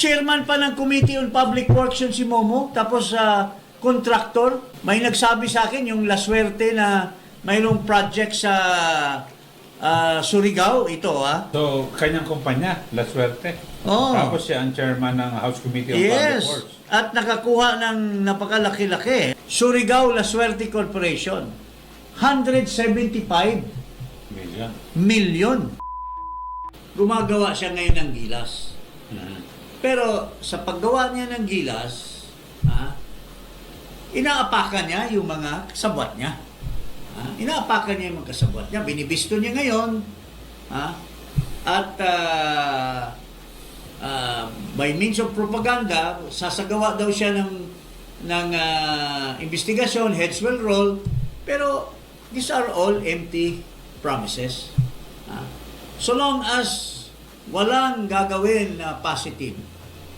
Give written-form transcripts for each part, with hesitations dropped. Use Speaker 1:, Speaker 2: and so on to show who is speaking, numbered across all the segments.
Speaker 1: chairman pa ng Committee on Public Works yun si Momo, tapos contractor. May nagsabi sa akin yung La Suerte na mayroong project sa Surigao, ito
Speaker 2: So, kanyang kumpanya, La Suerte.
Speaker 1: Oh.
Speaker 2: Tapos siya ang chairman ng House Committee on Public
Speaker 1: Yes,
Speaker 2: Works.
Speaker 1: at nakakuha ng napakalaki-laki. Surigao La Suerte Corporation, 175 million. Gumagawa siya ngayon ng gilas. Pero sa paggawa niya ng gilas, inaapakan niya yung mga kasabwat niya. Inaapakan niya yung mga kasabwat niya. Binibisto niya ngayon. At by means of propaganda, sasagawa daw siya ng investigasyon, heads will roll. Pero these are all empty promises. So long as walang gagawin na positive,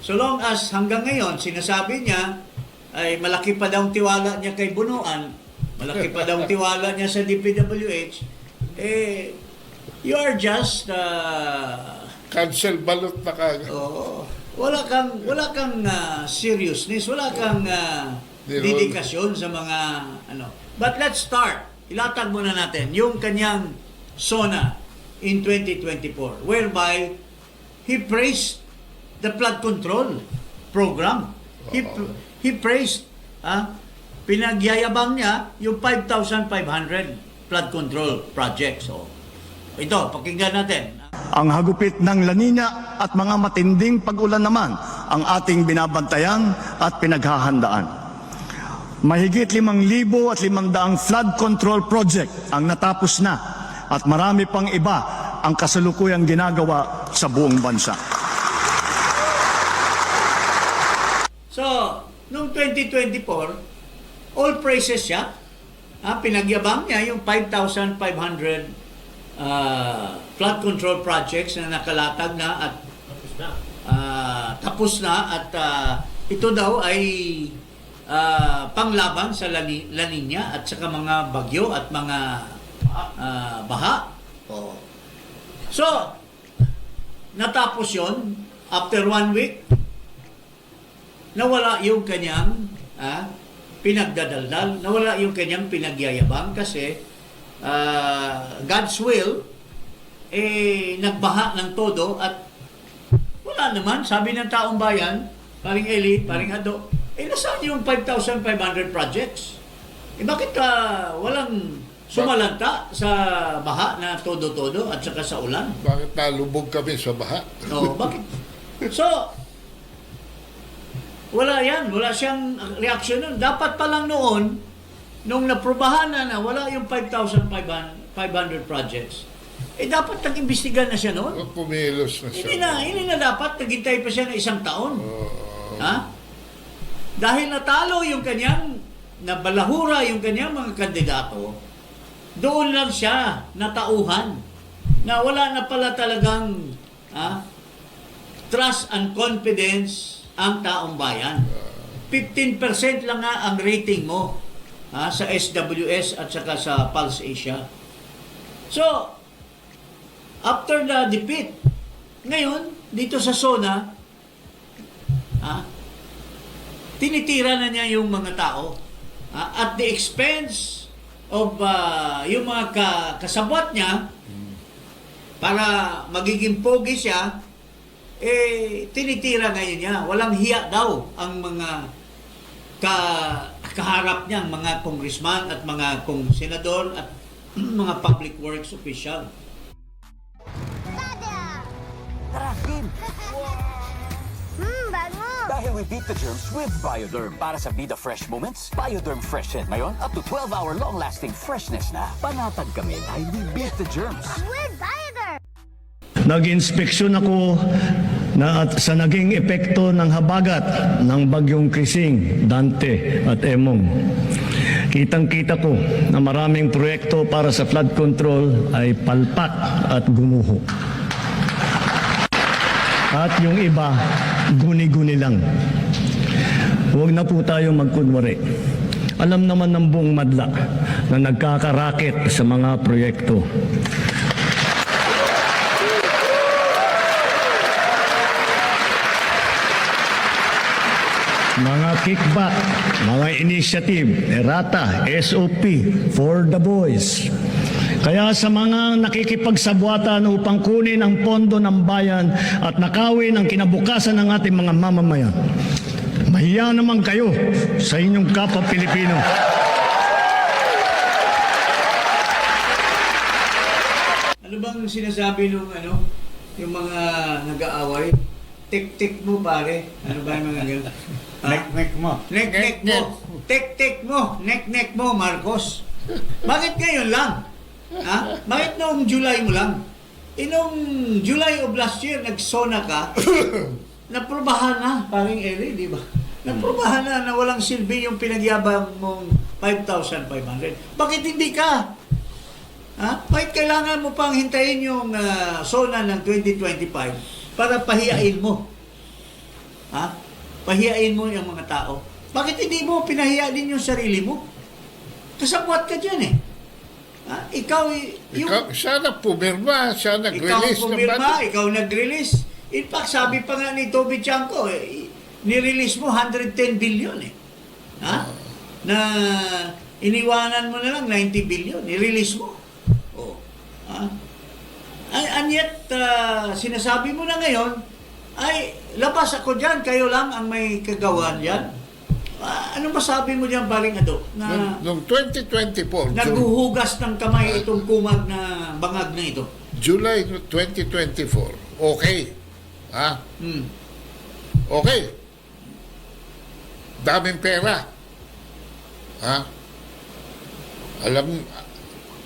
Speaker 1: so long as hanggang ngayon sinasabi niya ay malaki pa daw ang tiwala niya kay Bunuan, malaki pa daw ang tiwala niya sa DPWH, you are just
Speaker 3: cancel balot na kagad.
Speaker 1: wala kang seriousness, wala kang dedikasyon sa mga ano. But let's start. Ilatag muna natin yung kanyang SONA in 2024, whereby he praised the flood control program. He praised, pinagyayabang niya yung 5,500 flood control projects. So, ito, pakinggan natin.
Speaker 4: Ang hagupit ng La Nina at mga matinding pag-ulan naman ang ating binabantayan at pinaghahandaan. Mahigit 5,500 flood control project ang natapos na at marami pang iba ang kasalukuyang ginagawa sa buong bansa.
Speaker 1: So, noong 2024, all praises siya. Pinagyabang niya yung 5,500 flood control projects na nakalatag na at tapos na at ito daw ay panglaban sa La Nina at saka mga bagyo at mga baha. So, natapos yon after 1 week, nawala yung kanyang pinagdadaldal, nawala yung kanyang pinagyayabang kasi God's will, nagbaha ng todo at wala naman, sabi ng taong bayan, paring Eli, paring Ado, nasaan yung 5,500 projects? Bakit walang sumalanta sa baha na todo-todo at saka sa ulan?
Speaker 3: Bakit nalubog kami sa baha?
Speaker 1: Bakit? So, wala yan. Wala siyang reaksyon nun. Dapat pa lang noon, nung naprobahan na wala yung 5,500 projects, dapat nag-imbestigan na siya noon.
Speaker 3: Pumilos na siya.
Speaker 1: Hindi na dapat. Naghintay pa siya ng 1 taon. Dahil natalo yung kanyang, nabalahura yung kanyang mga kandidato, doon lang siya natauhan na wala na pala talagang trust and confidence ang taong bayan. 15% lang nga ang rating mo sa SWS at saka sa Pulse Asia. So, after the defeat, ngayon, dito sa SONA, tinitira na niya yung mga tao at the expense of yung mga kasabwat niya para magiging pogi siya, tinitira ngayon niya. Walang hiya daw ang mga kaharap niya, mga congressman at mga senador at mga public works official.
Speaker 5: Tarakin!
Speaker 6: Bango!
Speaker 5: Dahil we beat the germs with Bioderm. Para sa Be The Fresh moments, Bioderm Freshen. Ngayon, up to 12-hour long-lasting freshness na. Panatag kami dahil we beat the germs.
Speaker 6: With Bioderm!
Speaker 4: Nag-inspeksyon ako sa naging epekto ng habagat ng bagyong Krising, Dante at Emong. Kitang-kita ko na maraming proyekto para sa flood control ay palpak at gumuho. At yung iba, guni-guni lang. Huwag na po tayo magkunwari. Alam naman ng buong madla na nagkakaraket sa mga proyekto. mga kickback, mga initiative, errata, SOP, for the boys. Kaya sa mga nakikipagsabwatan upang kunin ang pondo ng bayan at nakawin ang kinabukasan ng ating mga mamamayan, mahiya naman kayo sa inyong kapwa Pilipino.
Speaker 1: Ano bang sinasabi nung yung mga nag-aaway? Tik-tik mo pare. Ano ba yung mga gano'n?
Speaker 2: Nek-nek mo.
Speaker 1: Nek-nek mo. Tik-tik mo. Nek-nek mo, Marcos. Bakit ngayon lang? Ha? Bakit noong July mo lang? Noong July of last year, nagsona ka, naprobahan na, paring Eli, di ba? Naprobahan na walang silbi yung pinagyabang mong 5,500. Bakit hindi ka? Ha? Bakit kailangan mo pang hintayin yung SONA ng 2025 para pahiyain mo? Ha? Pahiyain mo yung mga tao. Bakit hindi mo pinahiya din yung sarili mo? Kasabwat ka dyan eh. Ha? Ikaw,
Speaker 3: Siya na pumirma, siya
Speaker 1: ikaw
Speaker 3: nag-release ng
Speaker 1: pumirma,
Speaker 3: budget.
Speaker 1: ikaw nag-release. In fact, sabi pa nga ni Toby Chanko, nirelease mo 110 billion eh. Ha? Na iniwanan mo na lang 90 billion, nirelease mo. Oh. Ha? And yet, sinasabi mo na ngayon, ay, labas ako dyan, kayo lang ang may kagawan dyan. Anong masabi mo dyan, Baring Ado? Na
Speaker 3: Noong 2024,
Speaker 1: naghuhugas ng kamay itong kumag na bangag na ito.
Speaker 3: July 2024, okay. Ha? Okay. Daming pera. Ha?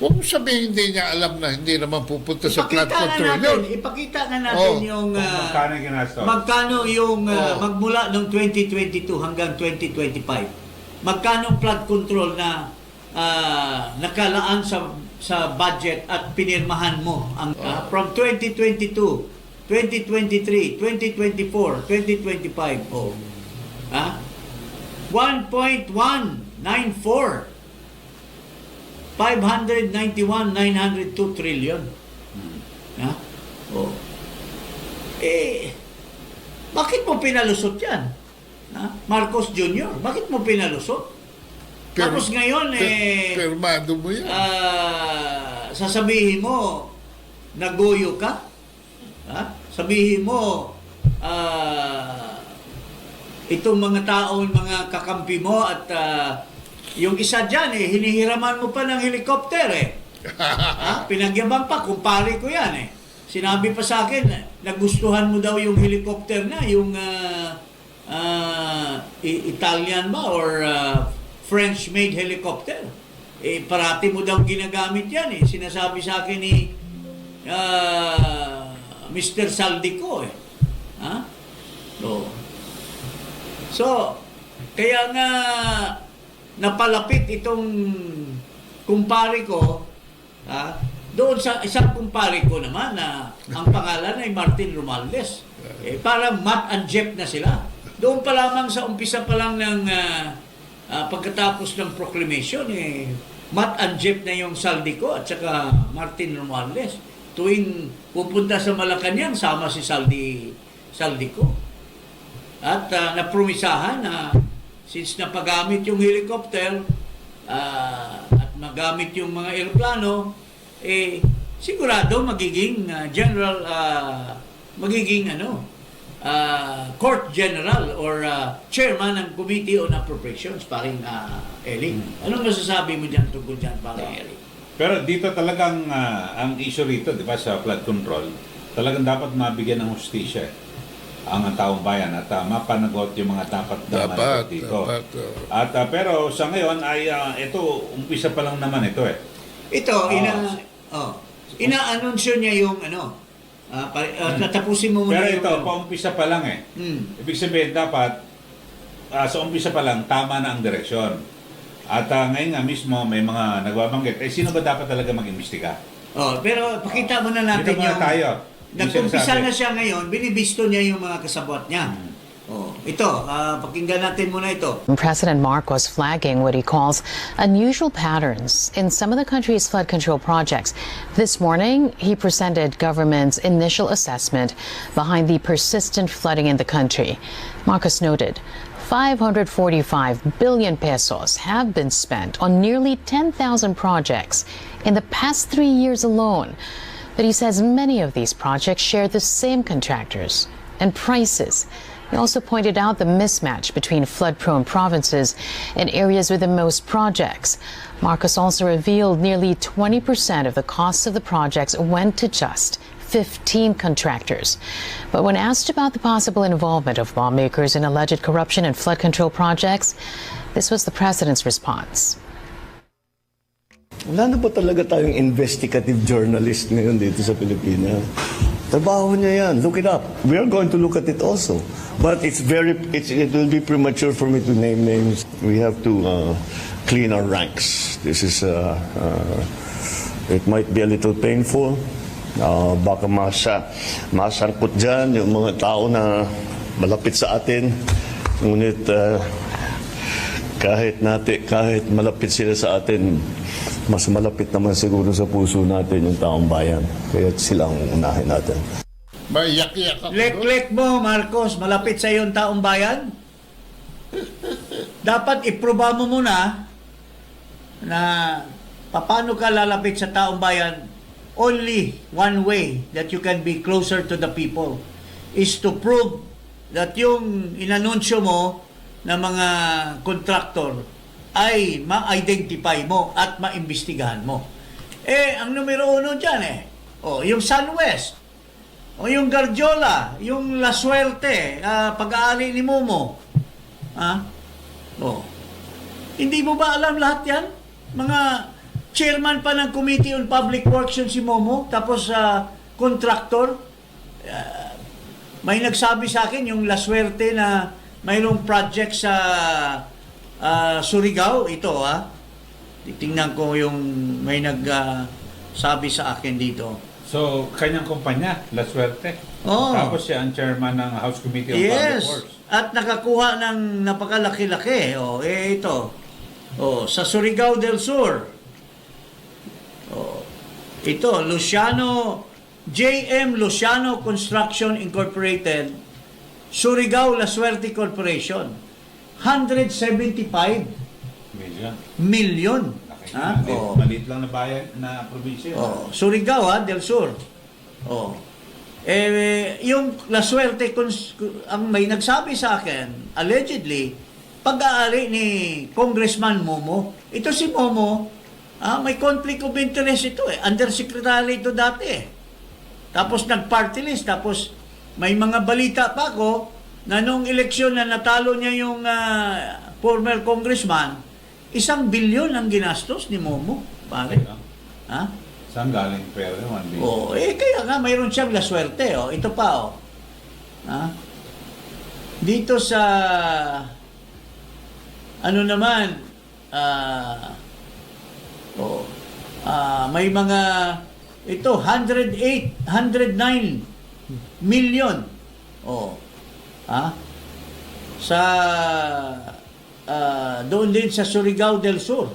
Speaker 3: Huwag mo sabihin hindi niya alam na hindi naman pupunta sa flood control yun.
Speaker 1: Ipakita na natin yung
Speaker 2: Magkano yung ginastos?
Speaker 1: magkano yung magmula ng 2022 hanggang 2025. Magkano ang flood control na nakalaan sa budget at pinirmahan mo ang from 2022, 2023, 2024, 2025. Oh. Ha? 1.194 591,902 trillion. Ha? Oh. Bakit mo pinalusot yan? Ha? Marcos Jr., bakit mo pinalusot? Tapos ngayon,
Speaker 3: Pirmado mo yan.
Speaker 1: sasabihin mo, nagoyo ka? Ha? Sabihin mo, itong mga tao, mga kakampi mo at yung isa dyan, hinihiraman mo pa ng helicopter ha? Pinagyabang pa, kumpare ko yan Sinabi pa sa akin, nagustuhan mo daw yung helicopter na, yung Italian ba or French-made helicopter. Parati mo daw ginagamit yan Sinasabi sa akin ni Mr. Saldico Ha? So, kaya nga napalapit itong kumpare ko doon sa isang kumpare ko naman na ang pangalan ay Martin Romualdez. Parang Matt and Jeff na sila. Doon pa lamang sa umpisa pa lang ng pagkatapos ng proclamation, Matt and Jeff na yung Saldico at saka Martin Romualdez. Tuwing pupunta sa Malacanang, sama si Saldico. At napromisahan na since napagamit yung helicopter at magamit yung mga eroplano, sigurado magiging court general or chairman ng Committee on Appropriations, paring Eli. Anong masasabi mo dyan tungkol dyan, paring Eli?
Speaker 2: Pero dito talagang ang issue rito, di ba, sa flood control, talagang dapat mabigyan ng hustisya ang taong bayan at mapanagot yung mga dapat dito. At pero sa ngayon ay ito umpisa pa lang naman ito
Speaker 1: Ito ina-anunsyo niya yung natapusin mo muna.
Speaker 2: Pero ito paumpisa pa lang Ibig sabihin dapat sa umpisa pa lang tama na ang direksyon. At ngayon nga mismo may mga nagbabanggit. Sino ba dapat talaga mag-imbestiga?
Speaker 1: Pero pakita mo na natin
Speaker 2: dito muna tayo.
Speaker 1: Nagkumpisa na siya ngayon, binibisto niya yung mga kasabot niya. Ito, pakinggan natin muna ito.
Speaker 6: President Marcos flagging what he calls unusual patterns in some of the country's flood control projects. This morning, he presented government's initial assessment behind the persistent flooding in the country. Marcos noted 545 billion pesos have been spent on nearly 10,000 projects in the past 3 years alone. But he says many of these projects share the same contractors and prices. He also pointed out the mismatch between flood-prone provinces and areas with the most projects. Marcos also revealed nearly 20% of the costs of the projects went to just 15 contractors. But when asked about the possible involvement of lawmakers in alleged corruption and flood control projects, this was the president's response.
Speaker 4: Wala na ba talaga tayong investigative journalist ngayon dito sa Pilipinas? Trabaho niya yan. Look it up. We are going to look at it also. But it will be premature for me to name names. We have to clean our ranks. This is, it might be a little painful. Baka masangkot dyan yung mga tao na malapit sa atin. Ngunit kahit malapit sila sa atin, mas malapit naman siguro sa puso natin yung taong bayan. Kaya sila ang unahin natin.
Speaker 3: Maiyak-iyak ako.
Speaker 1: Lek-lek mo, Marcos, malapit sa iyong taong bayan. Dapat iproba mo muna na paano ka lalapit sa taong bayan. Only one way that you can be closer to the people is to prove that yung inanunsyo mo na mga contractor ay ma-identify mo at maimbestigahan mo. Ang numero 1 dyan yung SunWest, yung Gardiola, yung La Suerte, pag-aari ni Momo. Hindi mo ba alam lahat yan? Mga chairman pa ng Committee on Public Works yun si Momo, tapos contractor. May nagsabi sa akin yung La Suerte na mayroong project sa Surigao, ito titingnan ko yung may nagsabi sa akin dito.
Speaker 2: So, kanyang kumpanya, La Suerte.
Speaker 1: Oo.
Speaker 2: Tapos siya ang chairman ng House Committee on Public
Speaker 1: Yes,
Speaker 2: Works.
Speaker 1: at nakakuha ng napakalaki-laki. Ito. Sa Surigao del Sur. Ito, JM Luciano Construction Incorporated, Surigao La Suerte Corporation. 175 million.
Speaker 2: Maliit lang na bayan na probinsya.
Speaker 1: Surigao del Sur. Yung La Suerte, ang may nagsabi sa akin, allegedly, pag-aari ni Congressman Momo. Ito si Momo, may conflict of interest ito Undersecretary ito dati Tapos nag-party list. Tapos may mga balita pa ako na nung eleksyon na natalo niya yung former congressman, 1 billion ang ginastos ni Momo. Pare.
Speaker 2: Saan galing pera? 1 billion.
Speaker 1: Kaya nga, mayroon siyang La Suerte. Ito pa, dito sa, ano naman, may mga, ito, 109 million. Sa, doon din sa Surigao del Sur.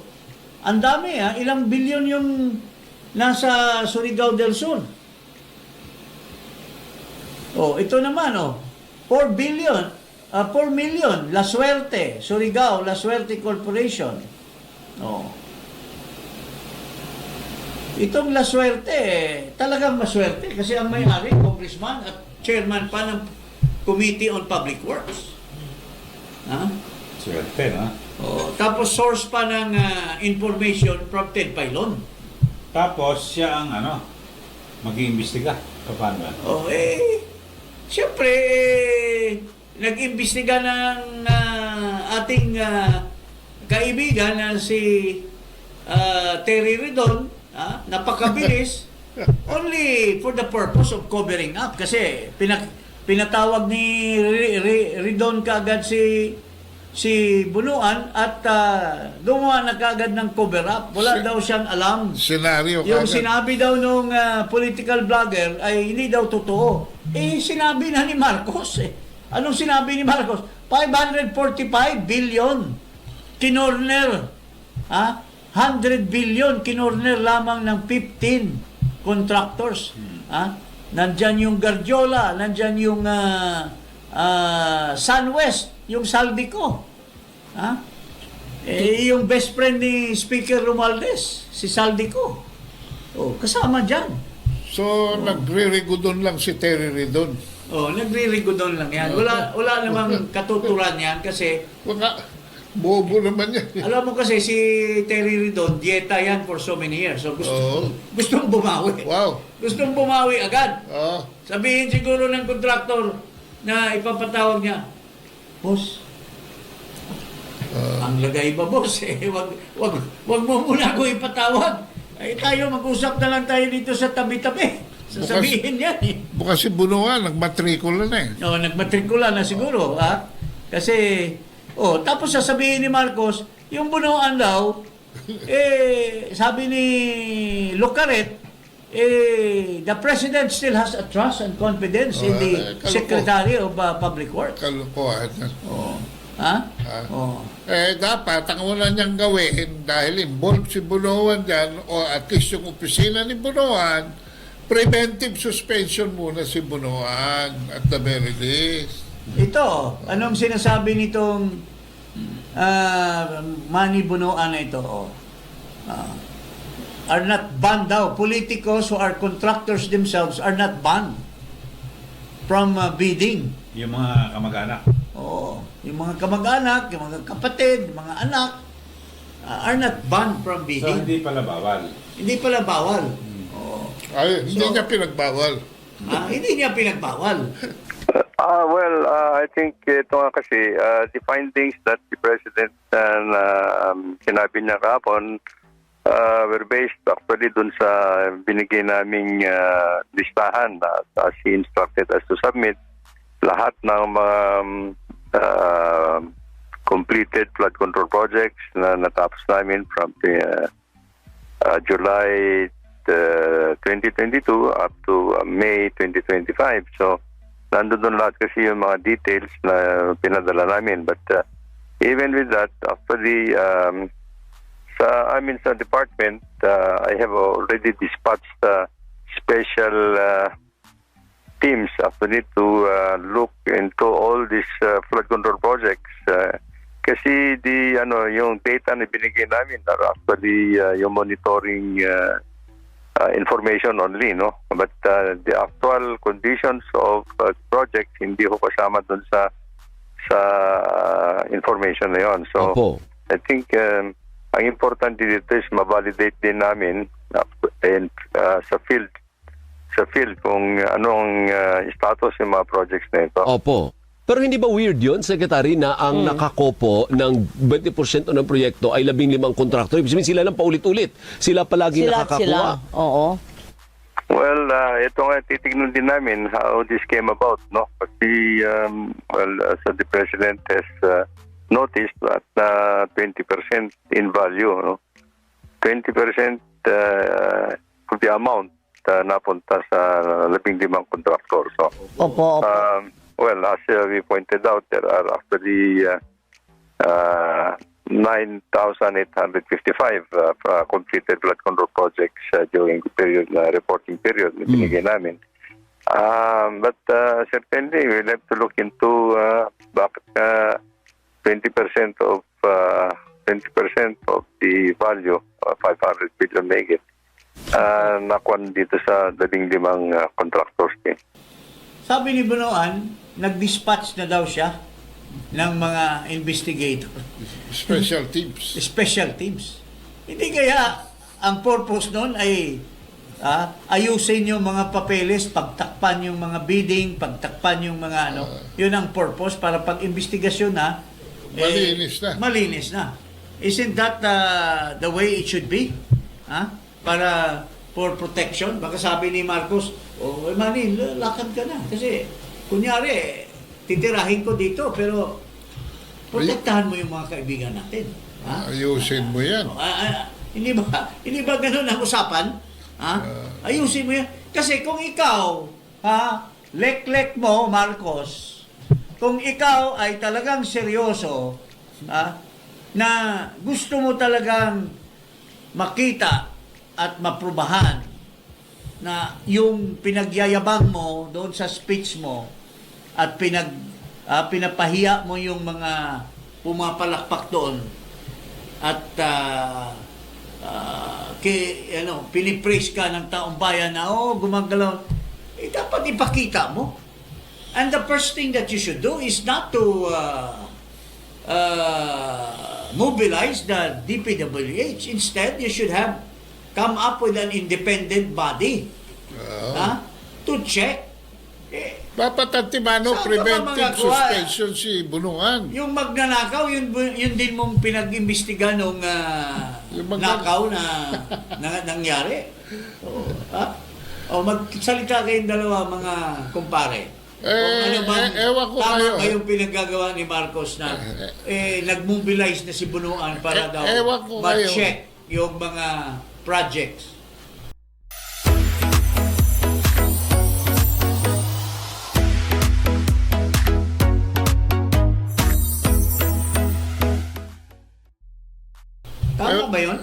Speaker 1: Ang dami, ilang bilyon yung nasa Surigao del Sur. Ito naman, 4 million, La Suerte, Surigao, La Suerte Corporation. Itong La Suerte, talagang maswerte kasi ang may-ari, congressman at chairman pa ng Committee on Public Works.
Speaker 2: Swerte,
Speaker 1: Tapos source pa ng information from Ted Pailon.
Speaker 2: Tapos siya ang mag-iimbestiga. Paano ba?
Speaker 1: Siyempre, nag-imbestiga ng ating kaibigan na si Terry Ridon, napakabilis, only for the purpose of covering up. Kasi pinatawag ni Ridon kaagad si Bunuan at gumawa na kaagad ng cover up. Wala daw siyang alam.
Speaker 3: Senaryo
Speaker 1: Yung
Speaker 3: kaagad.
Speaker 1: sinabi daw nung political blogger ay hindi daw totoo. Sinabi na ni Marcos Anong sinabi ni Marcos? 545 billion kinorner. 100 billion kinorner lamang ng 15 contractors. Nandyan yung Gardiola, nandyan yung SunWest, yung Saldico. Ha? Yung best friend ni Speaker Romualdez, si Saldico. Kasama dyan.
Speaker 3: So, nagre-regodon lang si Terry Ridon.
Speaker 1: Nagre-regodon lang yan. Wala namang katuturan yan kasi
Speaker 3: Bobo naman yan.
Speaker 1: alam mo kasi si Terry Ridon, dieta yan for so many years. So gustong bumawi.
Speaker 3: Wow.
Speaker 1: Gustong bumawi agad.
Speaker 3: Oh.
Speaker 1: Sabihin siguro ng kontraktor na ipapatawag niya, boss, ang lagay ba boss? Wag mo muna ako ipatawag. Tayo mag-usap na lang tayo dito sa tabi-tabi. Sasabihin yan eh.
Speaker 3: Bukas si Bunuan, nagmatrikula na eh.
Speaker 1: Nagmatrikula na siguro. Kasi, tapos sasabihin ni Marcos, yung Bunuan daw, sabi ni Lucaret, the President still has a trust and confidence in the Secretary of Public Works.
Speaker 3: Kalukuhan.
Speaker 1: Oo.
Speaker 3: Dapat, ang una niyang gawin, dahil involved si Bunuan dyan, o at least yung opisina ni Bunuan, preventive suspension muna si Bunuan at the very least.
Speaker 1: Ito, anong sinasabi nitong Manny Bunuan na ito? Are not banned daw. Politicos who are contractors themselves are not banned from bidding.
Speaker 2: Yung mga kamag-anak.
Speaker 1: Yung mga kamag-anak, yung mga kapatid, yung mga anak are not banned from
Speaker 2: So,
Speaker 1: bidding.
Speaker 2: hindi pala bawal.
Speaker 1: Hindi pala bawal.
Speaker 3: Hindi niya pinagbawal.
Speaker 1: Hindi niya pinagbawal.
Speaker 7: I think ito nga kasi, the findings that the President sinabi niya kahapon were based actually dun sa binigay naming listahan as he instructed us to submit lahat ng mga completed flood control projects na natapos namin from the July 2022 up to May 2025. So, nandun doon lahat kasi yung mga details na pinadala namin. But even with that, actually, sa department, I have already dispatched special teams actually to look into all these flood control projects. Kasi yung data na binigay namin are actually yung monitoring information only, no? But the actual conditions of projects hindi ko kasama dun sa information na yon. So, I think ang important dito is ma-validate din namin sa field kung anong status yung mga projects na ito.
Speaker 8: Opo. Pero hindi ba weird yun, Secretary, na ang nakakopo ng 20% ng proyekto ay 15 kontraktor? Ibig sabihin sila lang paulit-ulit. Sila palagi nakakakuha.
Speaker 9: Oo.
Speaker 7: Well, ito nga titignan din namin how this came about, no? Kasi, so the President has noticed that 20% in value, no? 20% of the amount napunta sa 15 kontraktor. So,
Speaker 9: Opo.
Speaker 7: well, as we pointed out, there are actually 9,855 completed flood control projects during the reporting period na binigay namin. But certainly, we'll have to look into bakit 20% of the value, 500 billion megit, nakuha dito sa 15 contractors din.
Speaker 1: Sabi ni Bunuan, nag-dispatch na daw siya ng mga investigator.
Speaker 3: Special teams.
Speaker 1: Special teams. Hindi kaya ang purpose nun ay ayusin yung mga papeles, pagtakpan yung mga bidding, pagtakpan yung mga yun ang purpose para pag-investigasyon na malinis na. Isn't that the way it should be? Para for protection. Baka sabi ni Marcos, Manny, lakad ka na. Kasi, kunyari, titirahin ko dito, pero protektahan mo yung mga kaibigan natin.
Speaker 3: Ayusin mo yan.
Speaker 1: Hindi ba ganun ang usapan? Ayusin mo yan. Kasi kung ikaw, lek-lek mo, Marcos, kung ikaw ay talagang seryoso, na gusto mo talagang makita at maprubahan na yung pinagyayabang mo doon sa speech mo at pinapahiya mo yung mga pumapalakpak doon at pinipraise ka ng taong bayan na gumagalaw, dapat ipakita mo. And the first thing that you should do is not to mobilize the DPWH. Instead, you should have come up with an independent body to check.
Speaker 3: Dapat ang timano,
Speaker 1: Saan ka ba
Speaker 3: preventive
Speaker 1: magagawa?
Speaker 3: suspension si Bunuan.
Speaker 1: Yung magnanakaw, yun din mong pinag-imbestiga nung
Speaker 3: Yung
Speaker 1: nakaw na nangyari. Magsalita kayong dalawa, mga kumpare.
Speaker 3: Ewan ko
Speaker 1: tama
Speaker 3: kayo.
Speaker 1: kayong pinaggagawa ni Marcos na nag-mobilize na si Bunuan para daw
Speaker 3: ewan ko kayo.
Speaker 1: ma-check yung mga projects. Tama ba yun?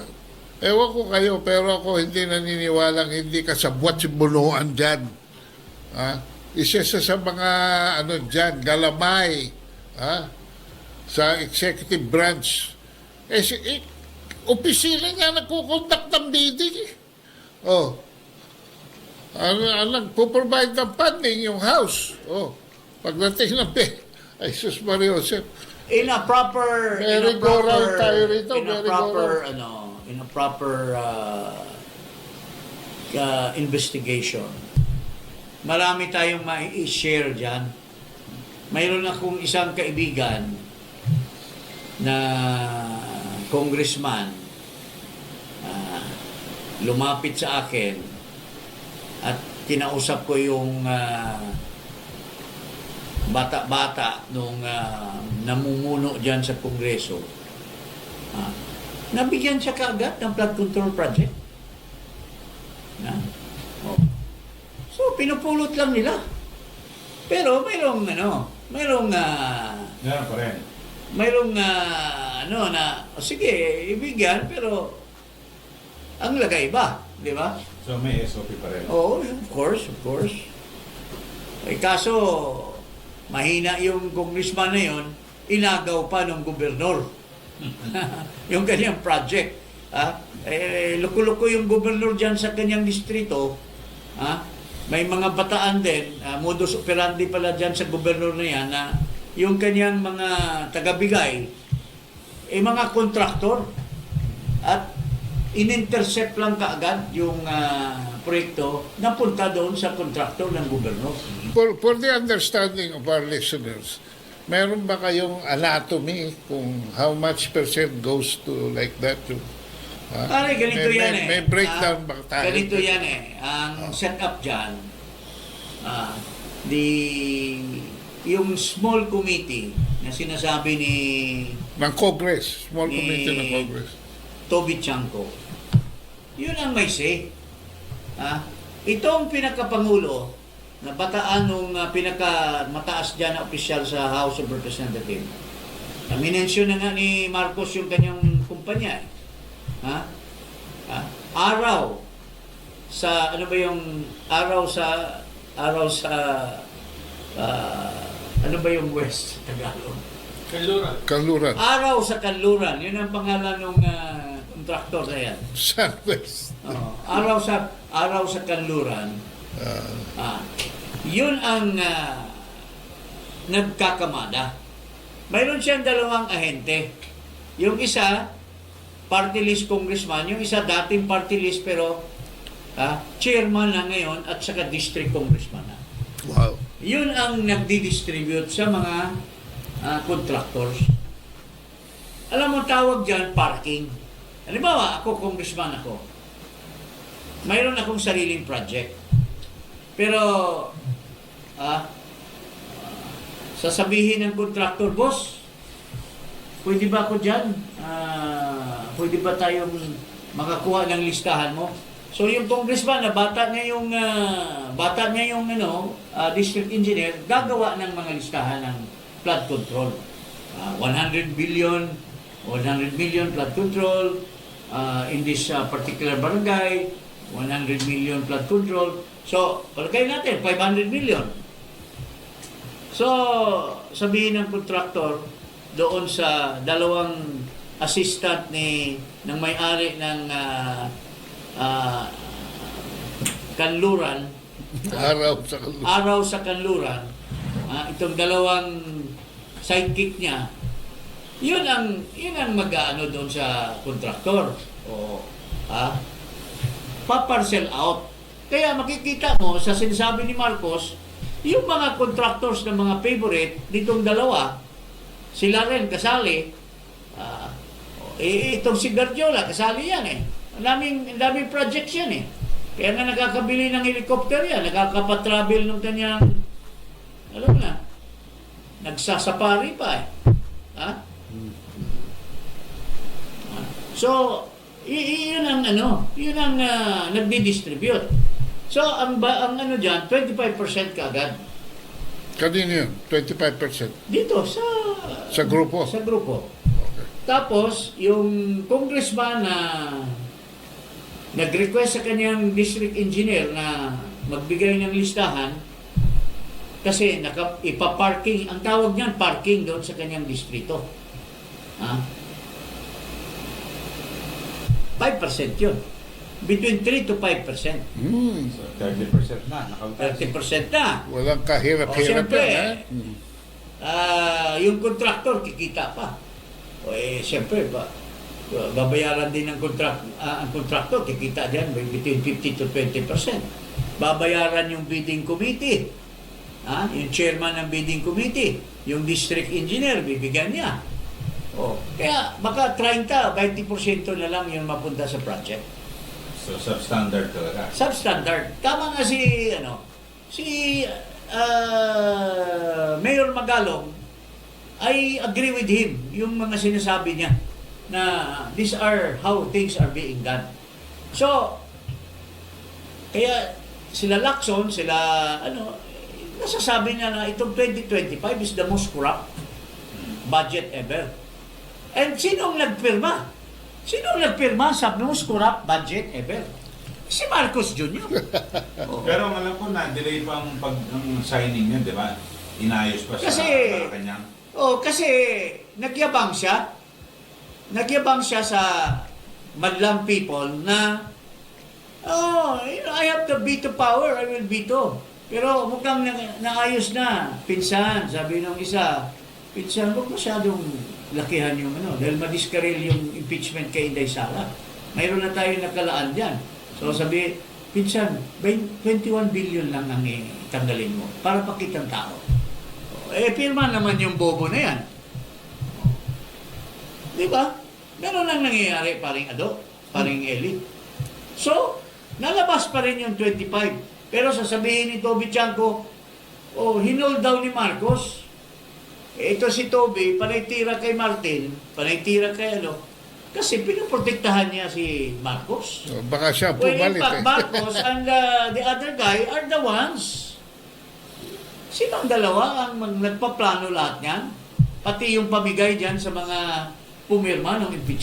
Speaker 3: Ewan ko kayo, pero ako hindi naniniwalang hindi kasabwat si Bunuan dyan. Isa sa mga dyan, galamay sa executive branch. Opisina nga nagkukontak ng bidding. Nagpo-provide ng funding yung house. Pagdating ng ay sus Mario Joseph. In a proper investigation, marami tayong mai-share dyan. Mayroon akong isang kaibigan na congressman, lumapit sa akin at kinausap ko yung bata-bata nung namumuno dyan sa Kongreso. Nabigyan siya kaagad ng flood control project. So, pinupulot lang nila. Pero mayroong sige, ibigyan, pero ang lagay ba? Di ba?
Speaker 2: So may SOP pa rin.
Speaker 1: Oo, of course. Kaso, mahina yung congressman na yun, inagaw pa ng gobernador. Yung kanyang project. Loko-loko yung gobernador dyan sa kanyang distrito. May mga bataan din, modus operandi pala dyan sa gobernador na yan, na yung kanyang mga tagabigay, mga kontraktor. At in-intercept lang kaagad yung proyekto na punta doon sa kontraktor ng gobernador.
Speaker 3: For the understanding of our listeners, meron ba kayong anatomy kung how much percent goes to like that?
Speaker 1: Pare, ganito yan
Speaker 3: May breakdown ba tayo?
Speaker 1: Ganito yan ang setup dyan, yung small committee na sinasabi ni
Speaker 3: Ng Congress, small committee ng Congress.
Speaker 1: Toby Chanko, yun ang may say. Itong pinakapangulo na bataan nung pinakamataas dyan na opisyal sa House of Representatives, minensyon na nga ni Marcos yung kanyang kumpanya. Araw sa ano ba yung araw sa ano ba yung West sa Tagalog?
Speaker 3: Kanluran.
Speaker 1: Araw sa Kanluran, yun ang pangalan ng kontraktor na yan.
Speaker 3: Southwest.
Speaker 1: Araw sa Kanluran. Yun ang nagkakamada. Mayroon siyang dalawang ahente. Yung isa, party list congressman. Yung isa, dating party list pero chairman na ngayon at saka district congressman na.
Speaker 3: Wow.
Speaker 1: Yun ang nagdi-distribute sa mga contractors. Alam mo, tawag dyan, parking. Halimbawa, ako, congressman ako. Mayroon akong sariling project. Pero, sasabihin ng contractor, boss, pwede ba ako dyan? Pwede ba tayong makakuha ng listahan mo? So yung congressman na bata niya yung district engineer, gagawa ng mga listahan ng flood control. 100 million flood control in this particular barangay, 100 million flood control. So, palagay natin 500 million. So, sabihin ng kontraktor doon sa dalawang assistant ng may-ari ng kanluran, araw sa kanluran, itong dalawang sidekick niya, yun ang mag-aano doon sa kontraktor. O pa-parcel out. Kaya makikita mo sa sinasabi ni Marcos, yung mga contractors ng mga favorite ditong dalawa, sila rin kasali. Itong si Gardiola, kasali yan eh. Ang daming projects yan eh. Kaya nga nakakabili ng helicopter yan, nakakapatravel ng kanyang, alam na, nagsasapari pa eh. So, yun ang nagdi-distribute. So, ang ano dyan, 25% kaagad.
Speaker 3: Kanino yun? 25%?
Speaker 1: Dito,
Speaker 3: Sa grupo?
Speaker 1: Sa grupo.
Speaker 3: Okay.
Speaker 1: Tapos, yung congressman na nag-request sa kanyang district engineer na magbigay ng listahan kasi ipa-parking, ang tawag niyan, parking doon sa kanyang distrito. 5% yun. Between 3 to 5%.
Speaker 2: So 30% na.
Speaker 1: 30% na.
Speaker 3: Walang kahirap-hirap
Speaker 1: Siyempre,
Speaker 3: yan,
Speaker 1: yung kontraktor kikita pa. Siyempre, babayaran din ng ang kontraktor, kikita dyan between 50 to 20%. Babayaran yung bidding committee. Yung chairman ng bidding committee. Yung district engineer, bibigyan niya. Kaya baka 30-20% na lang yung mapunta sa project.
Speaker 2: So substandard talaga.
Speaker 1: Substandard. Tama nga si Mayor Magalong, I agree with him yung mga sinasabi niya na these are how things are being done. So, kaya sila Lacson, nasasabi niya na itong 2025 is the most corrupt budget ever. And sinong nagpirma? Sinong nagpirma sa most corrupt budget ever? Si Marcos Jr.
Speaker 2: Pero alam ko na delay pa ang signing niya, di ba? Inayos pa
Speaker 1: Kasi
Speaker 2: kanyang.
Speaker 1: kasi nagyabang siya. Nagyabang siya sa madlang people na I have the veto power, I will veto. Pero mukhang naayos na. Pinsan, sabi nung isa, pinsan, huwag masyadong lakihan yung dahil madiskaril yung impeachment kay Inday Sara. Mayroon na tayo nakalaan dyan. So sabi, pinsan, 21 billion lang ang tanggalin mo para pakitang tao. Pirma naman yung bobo na yan. Di ba? Ganun ang nangyayari, paring Eli. So, nalabas pa rin yung 25. Pero sasabihin ni Toby Chanco, hinol daw ni Marcos. Ito si Toby, panay tira kay Martin, panay tira kay kasi pinoprotektahan niya si Marcos.
Speaker 3: So, baka siya
Speaker 1: Well, in
Speaker 3: pumalit
Speaker 1: fact, Marcos and the other guy are the ones. Sinong dalawa ang nagpaplano lahat niyan? Pati yung pamigay dyan sa mga pumirma ng impeachment.